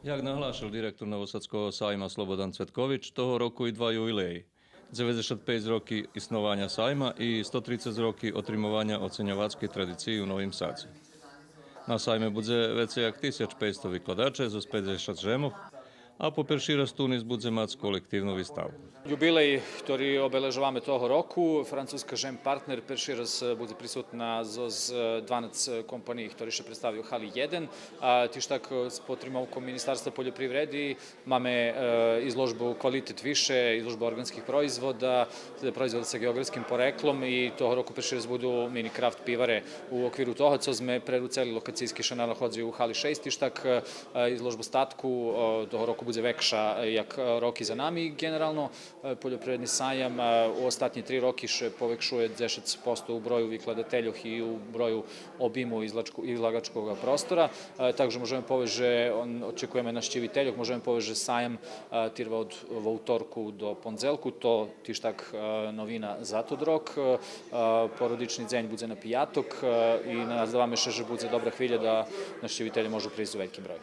Як наглашав директор Новосадського сайма Слободан Цветкович, того року і два ювілеї. 95 років існування сайма і 130 років отримування оцінювацької традиції у Новім Саці. Na sajme bude veci jak 1500 vykladača zo 50 žemov, a po перший раз Tunis буде мати колективну виставу. Юбілей, який обележуваме того року, французька Жем-партнер перший раз буде присутна з 12 компаній, які ще представляють Халі 1. Тож так, з підтримкою Міністерства полjoprivredi mamy izložbu Kvalitet više, izložbu organskih proizvoda, proizvoda sa geografskim poreklom i toho roku перший раз budu mini kraft pivare u okviru toho, co sme preruceli lokacijski što nalahodzi u Hali 6, тож так, izložbu statku toho roku буде векша, як роки за нами. Generalno, poljoprivredni sajam u ostatnje 3 roki še povekšuje 10% u broju вykladateljov i u broju obimu izlagačkog prostora. Takže možemo povedati, že očekujeme našćiviteljog, možemo povedati, že sajam tirva od utorku do ponzelku, to tiž tak novina za tod rok. Porodični dzenj bude na pijatok i nadavame še, že bude dobra hvilja da našćivitelji možu prići u velikim broju.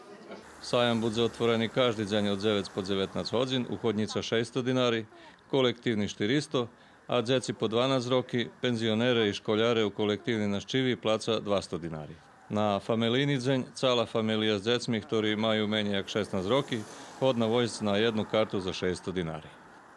Sajam bude otvoreni každý deň od 9 po 19 hodín, uchodnica 600 dinári, kolektívny 400, a djeci po 12 roky, penzionere i školjare u kolektívni naščivi placa 200 dinári. Na familijni deň cela familija s djecmi, ktorí majú menej jak 16 roky, hodna vojsť na jednu kartu za 600 dinári.